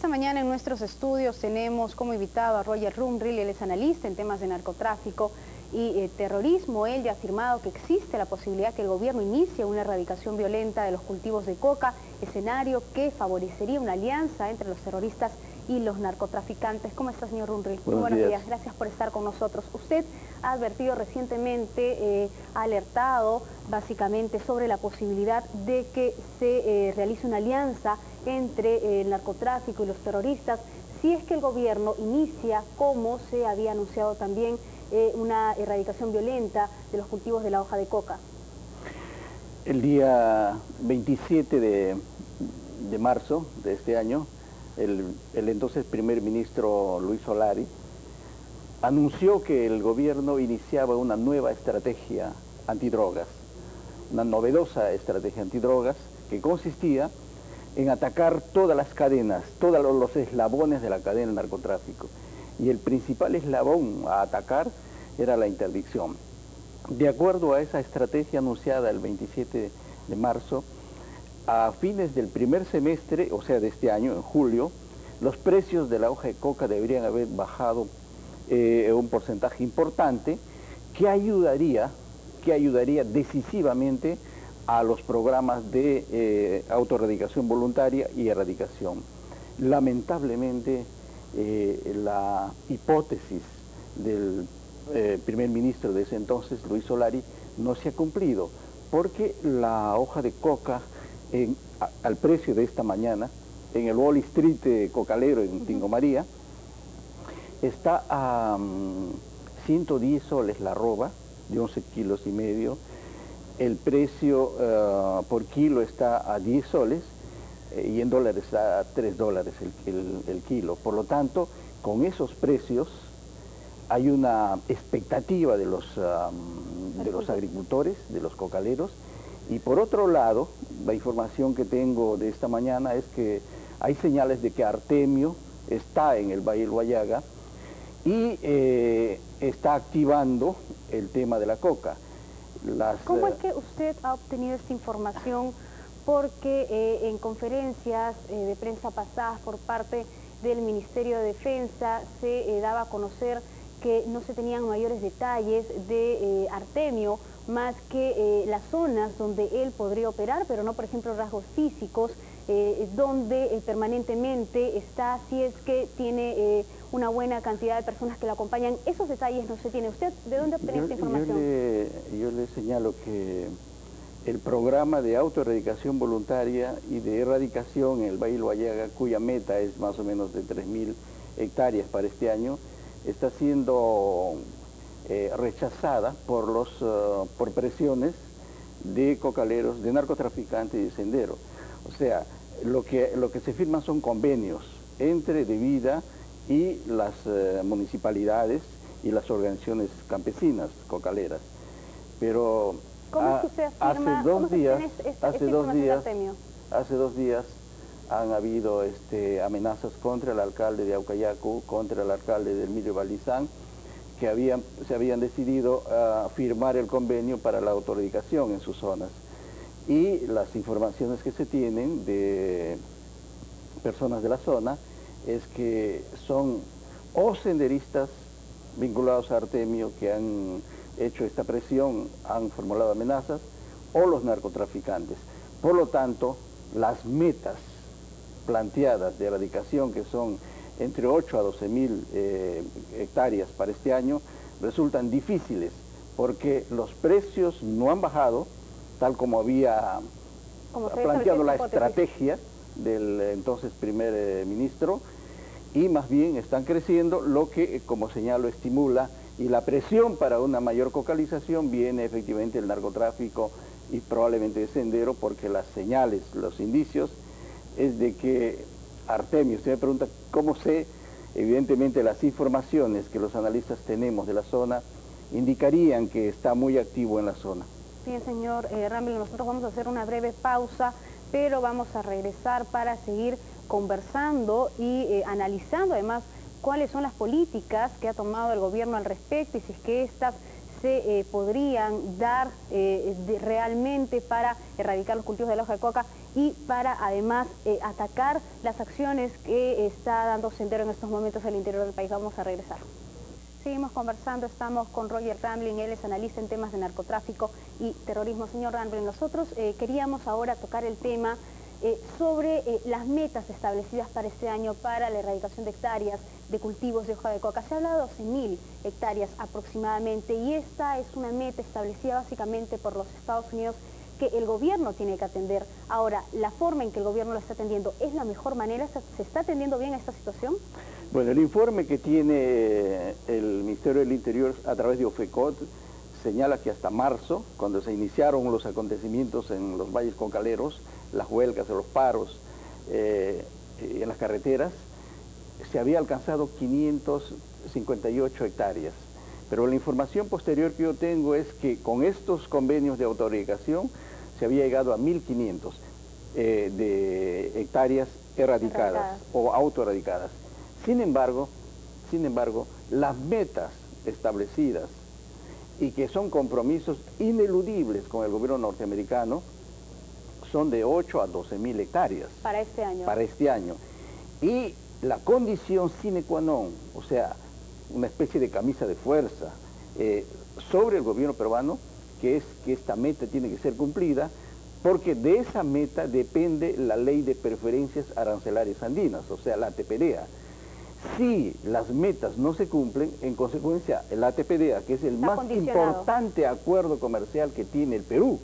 Esta mañana en nuestros estudios tenemos como invitado a Roger Rumril. Él es analista en temas de narcotráfico y terrorismo. Él ya ha afirmado que existe la posibilidad que el gobierno inicie una erradicación violenta de los cultivos de coca, escenario que favorecería una alianza entre los terroristas y los narcotraficantes. ¿Cómo está, señor Rumril? Muy buenos días, gracias por estar con nosotros. Usted ha advertido recientemente, ha alertado básicamente sobre la posibilidad de que se realice una alianza entre el narcotráfico y los terroristas, si es que el gobierno inicia, como se había anunciado también, una erradicación violenta de los cultivos de la hoja de coca. El día 27 de marzo de este año, el entonces primer ministro Luis Solari anunció que el gobierno iniciaba una nueva estrategia antidrogas, una novedosa estrategia antidrogas que consistía en atacar todas las cadenas, todos los eslabones de la cadena del narcotráfico. Y el principal eslabón a atacar era la interdicción. De acuerdo a esa estrategia anunciada el 27 de marzo, a fines del primer semestre, o sea de este año, en julio, los precios de la hoja de coca deberían haber bajado un porcentaje importante que ayudaría decisivamente a los programas de autorradicación voluntaria y erradicación. Lamentablemente, la hipótesis del primer ministro de ese entonces, Luis Solari, no se ha cumplido, porque la hoja de coca, al precio de esta mañana, en el Wall Street cocalero en Tingo María, está a 110 soles la arroba, de 11 kilos y medio. El precio por kilo está a 10 soles y en dólares está a 3 dólares el kilo. Por lo tanto, con esos precios hay una expectativa de los agricultores, de los cocaleros. Y por otro lado, la información que tengo de esta mañana es que hay señales de que Artemio está en el Valle del Huallaga y está activando el tema de la coca. ¿Cómo es que usted ha obtenido esta información? Porque en conferencias de prensa pasadas por parte del Ministerio de Defensa se daba a conocer que no se tenían mayores detalles de Artemio, más que las zonas donde él podría operar, pero no, por ejemplo, rasgos físicos, donde permanentemente está, si es que tiene una buena cantidad de personas que lo acompañan. Esos detalles no se tiene. ¿Usted de dónde obtiene esta información? Yo le señalo que el programa de autoerradicación voluntaria y de erradicación en el Valle del Huallaga, cuya meta es más o menos de 3.000 hectáreas para este año, está siendo rechazada por presiones de cocaleros, de narcotraficantes y de senderos. O sea, lo que se firman son convenios entre Devida y las municipalidades y las organizaciones campesinas cocaleras. Pero ¿cómo es que usted afirma? Hace dos días han habido amenazas contra el alcalde de Aucayacu, contra el alcalde de Emilio Valdizán, que se habían decidido firmar el convenio para la autorradicación en sus zonas. Y las informaciones que se tienen de personas de la zona es que son o senderistas vinculados a Artemio que han hecho esta presión, han formulado amenazas, o los narcotraficantes. Por lo tanto, las metas planteadas de erradicación, que son entre 8 a 12.000 hectáreas para este año, resultan difíciles porque los precios no han bajado, tal como había planteado la estrategia del entonces primer ministro, y más bien están creciendo, lo que, como señalo, estimula, y la presión para una mayor cocalización viene efectivamente del narcotráfico y probablemente de sendero, porque las señales, los indicios, es de que Artemio, usted me pregunta cómo sé, evidentemente las informaciones que los analistas tenemos de la zona indicarían que está muy activo en la zona. Bien, señor Rumril, nosotros vamos a hacer una breve pausa, pero vamos a regresar para seguir conversando y analizando además cuáles son las políticas que ha tomado el gobierno al respecto y si es que estas se podrían dar realmente para erradicar los cultivos de la hoja de coca y para además atacar las acciones que está dando Sendero en estos momentos al interior del país. Vamos a regresar. Seguimos conversando, estamos con Roger Ramblin, él es analista en temas de narcotráfico y terrorismo. Señor Ramblin, nosotros queríamos ahora tocar el tema sobre las metas establecidas para este año para la erradicación de hectáreas de cultivos de hoja de coca. Se ha hablado de 12.000 hectáreas aproximadamente y esta es una meta establecida básicamente por los Estados Unidos que el gobierno tiene que atender. Ahora, ¿la forma en que el gobierno lo está atendiendo es la mejor manera? ¿Se está atendiendo bien a esta situación? Bueno, el informe que tiene el Ministerio del Interior a través de OFECOT señala que hasta marzo, cuando se iniciaron los acontecimientos en los valles cocaleros, las huelgas, los paros en las carreteras, se había alcanzado 558 hectáreas. Pero la información posterior que yo tengo es que con estos convenios de autorregulación se había llegado a 1.500 de hectáreas erradicadas o autoerradicadas. Sin embargo, las metas establecidas y que son compromisos ineludibles con el gobierno norteamericano son de 8 a 12.000 hectáreas. Para este año. Para este año. Y la condición sine qua non, o sea, una especie de camisa de fuerza sobre el gobierno peruano, que es que esta meta tiene que ser cumplida, porque de esa meta depende la ley de preferencias arancelarias andinas, o sea, la ATPDA. Si las metas no se cumplen, en consecuencia, el ATPDA, que es el más importante acuerdo comercial que tiene el Perú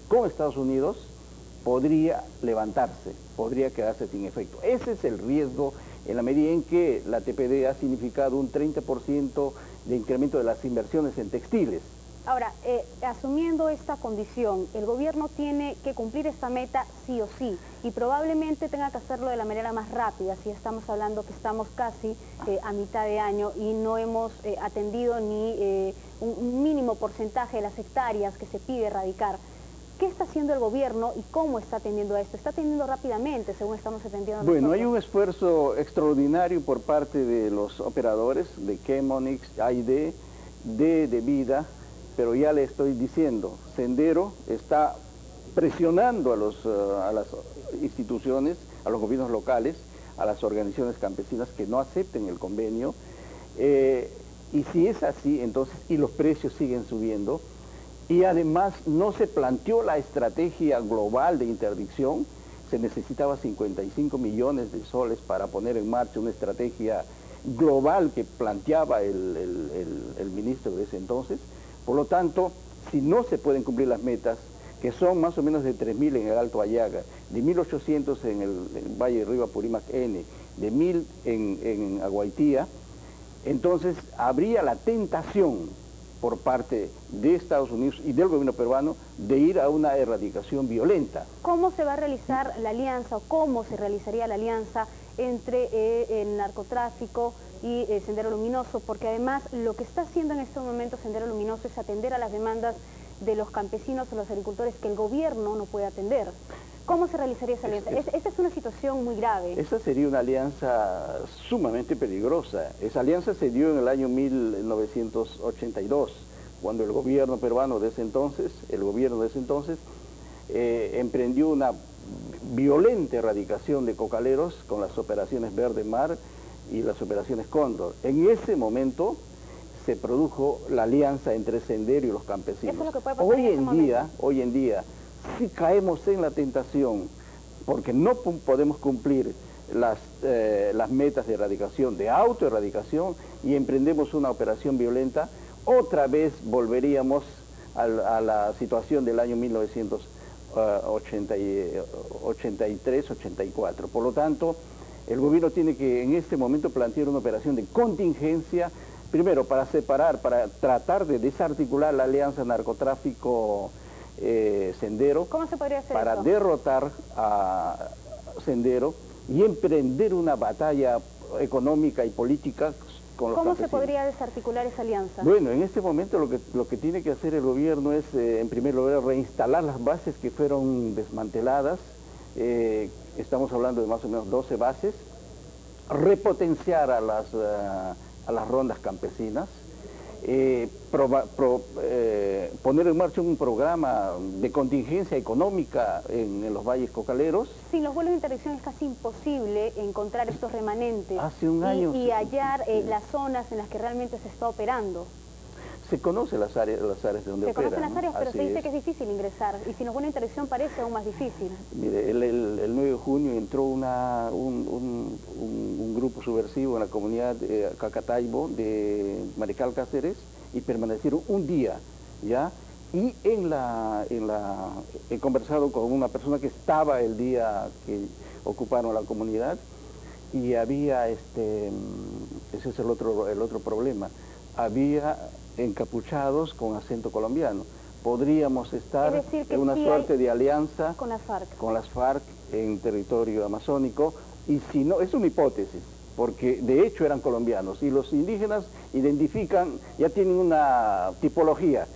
con Estados Unidos, podría levantarse, podría quedarse sin efecto. Ese es el riesgo en la medida en que la ATPDA ha significado un 30% de incremento de las inversiones en textiles. Ahora, asumiendo esta condición, el gobierno tiene que cumplir esta meta sí o sí, y probablemente tenga que hacerlo de la manera más rápida, si estamos hablando que estamos casi a mitad de año y no hemos atendido ni un mínimo porcentaje de las hectáreas que se pide erradicar. ¿Qué está haciendo el gobierno y cómo está atendiendo a esto? ¿Está atendiendo rápidamente, según estamos atendiendo nosotros? Bueno, hay un esfuerzo extraordinario por parte de los operadores de Chemonix, AID, de Vida, pero ya le estoy diciendo, Sendero está presionando a las instituciones, a los gobiernos locales, a las organizaciones campesinas que no acepten el convenio, y si es así, entonces, y los precios siguen subiendo, y además no se planteó la estrategia global de interdicción, se necesitaba 55 millones de soles para poner en marcha una estrategia global que planteaba el ministro de ese entonces. Por lo tanto, si no se pueden cumplir las metas, que son más o menos de 3.000 en el Alto Ayaga, de 1.800 en el Valle de Río Apurímac N, de 1.000 en Aguaitía, entonces habría la tentación por parte de Estados Unidos y del gobierno peruano de ir a una erradicación violenta. ¿Cómo se va a realizar la alianza o cómo se realizaría la alianza entre el narcotráfico y Sendero Luminoso? Porque además lo que está haciendo en este momento Sendero Luminoso es atender a las demandas de los campesinos o los agricultores que el gobierno no puede atender. ¿Cómo se realizaría esa alianza? Esta es una situación muy grave. Esa sería una alianza sumamente peligrosa. Esa alianza se dio en el año 1982, cuando el gobierno peruano de ese entonces, emprendió una violenta erradicación de cocaleros con las operaciones Verde Mar y las operaciones Cóndor. En ese momento se produjo la alianza entre Sendero y los campesinos. Eso es lo que puede pasar hoy en día, si caemos en la tentación, porque no podemos cumplir las metas de erradicación, de autoerradicación, y emprendemos una operación violenta, otra vez volveríamos a la situación del año 1983-84. Por lo tanto, el gobierno tiene que en este momento plantear una operación de contingencia, primero para separar, para tratar de desarticular la alianza narcotráfico Sendero. ¿Cómo se podría hacer para eso? Derrotar a Sendero y emprender una batalla económica y política con los campesinos. ¿Cómo se podría desarticular esa alianza? Bueno, en este momento lo que tiene que hacer el gobierno es, en primer lugar, reinstalar las bases que fueron desmanteladas. Estamos hablando de más o menos 12 bases, repotenciar a las rondas campesinas poner en marcha un programa de contingencia económica en los valles cocaleros. Sin los vuelos de interdicción es casi imposible encontrar estos remanentes. Hace un año y hallar las zonas en las que realmente se está operando. Se conocen las áreas donde operan. Se conocen las áreas, pero Así se dice es. que es difícil ingresar. Y sin los vuelos de interdicción parece aún más difícil. Mire, el 9 de junio entró un grupo subversivo en la comunidad Cacataibo de Marical Cáceres y permanecieron un día, ¿ya? Y he conversado con una persona que estaba el día que ocuparon la comunidad y había, ese es el otro problema, había encapuchados con acento colombiano. Podríamos estar en una suerte de alianza con las FARC en territorio amazónico, y si no, es una hipótesis, porque de hecho eran colombianos, y los indígenas identifican, ya tienen una tipología,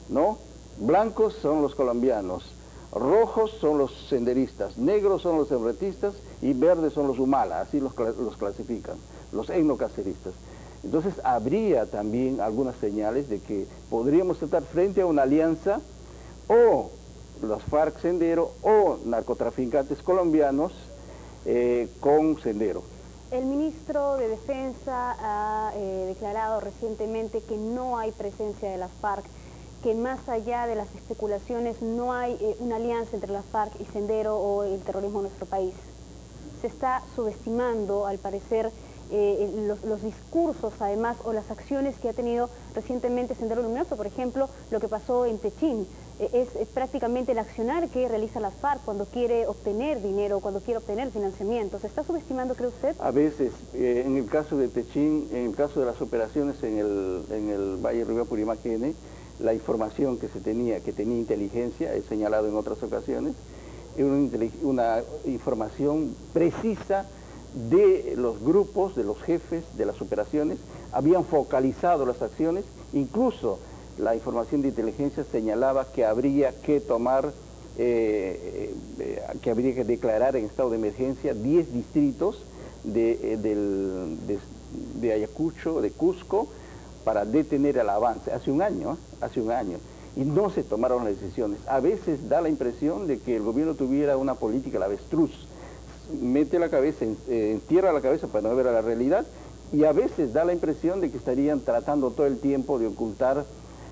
¿no? Blancos son los colombianos, rojos son los senderistas, negros son los senderistas y verdes son los humala, así los clasifican, los etnocaceristas. Entonces habría también algunas señales de que podríamos estar frente a una alianza o los FARC Sendero o narcotraficantes colombianos con Sendero. El ministro de Defensa ha declarado recientemente que no hay presencia de las FARC, que más allá de las especulaciones no hay una alianza entre las FARC y Sendero o el terrorismo en nuestro país. Se está subestimando, al parecer, los discursos, además, o las acciones que ha tenido recientemente Sendero Luminoso. Por ejemplo, lo que pasó en Techín. Es prácticamente el accionar que realiza las FARC cuando quiere obtener dinero, cuando quiere obtener financiamiento. ¿Se está subestimando, cree usted? A veces, en el caso de Techín, en el caso de las operaciones en el Valle Río Apurimaquene, la información que tenía inteligencia, he señalado en otras ocasiones, era una información precisa de los grupos, de los jefes de las operaciones, habían focalizado las acciones, incluso la información de inteligencia señalaba que habría que declarar en estado de emergencia 10 distritos de Ayacucho, de Cusco, para detener el avance, hace un año, y no se tomaron las decisiones. A veces da la impresión de que el gobierno tuviera una política al avestruz, mete la cabeza, entierra la cabeza para no ver a la realidad, y a veces da la impresión de que estarían tratando todo el tiempo de ocultar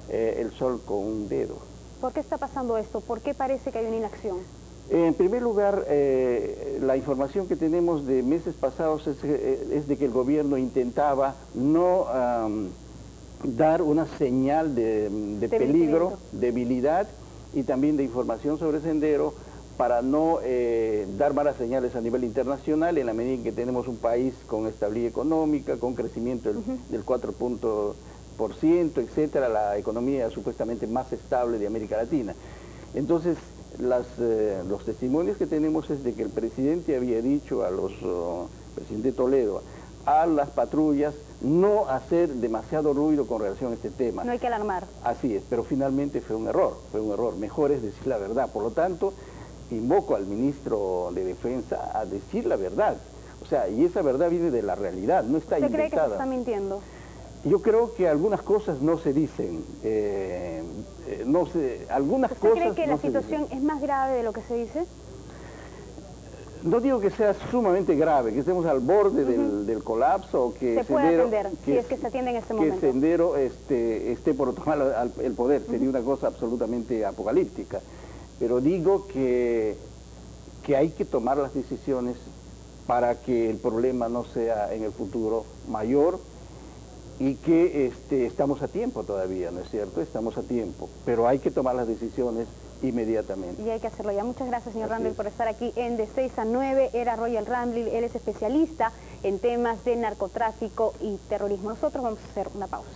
el sol con un dedo. ¿Por qué está pasando esto? ¿Por qué parece que hay una inacción? En primer lugar, la información que tenemos de meses pasados es de que el gobierno intentaba no dar una señal de peligro, debilidad, y también de información sobre Sendero, para no dar malas señales a nivel internacional, en la medida en que tenemos un país con estabilidad económica, con crecimiento del 4%, etcétera, la economía supuestamente más estable de América Latina. Entonces, los testimonios que tenemos es de que el presidente había dicho presidente Toledo, a las patrullas, no hacer demasiado ruido con relación a este tema. No hay que alarmar. Así es, pero finalmente fue un error. Mejor es decir la verdad. Por lo tanto, invoco al ministro de Defensa a decir la verdad. O sea, y esa verdad viene de la realidad, no está inventada. ¿Usted cree que se está mintiendo? Yo creo que algunas cosas no se dicen. Algunas cosas ¿Usted cree que no la se situación dicen. es más grave de lo que se dice? No digo que sea sumamente grave, que estemos al borde del colapso, o que se puede Sendero, atender, si es que se atiende en este momento. Que Sendero esté por tomar el poder, sería una cosa absolutamente apocalíptica. Pero digo que hay que tomar las decisiones para que el problema no sea en el futuro mayor, y que estamos a tiempo todavía, ¿no es cierto? Estamos a tiempo, pero hay que tomar las decisiones inmediatamente. Y hay que hacerlo ya. Muchas gracias, señor Ramblil, por estar aquí en De 6 a 9. Era Royal Ramblil, él es especialista en temas de narcotráfico y terrorismo. Nosotros vamos a hacer una pausa.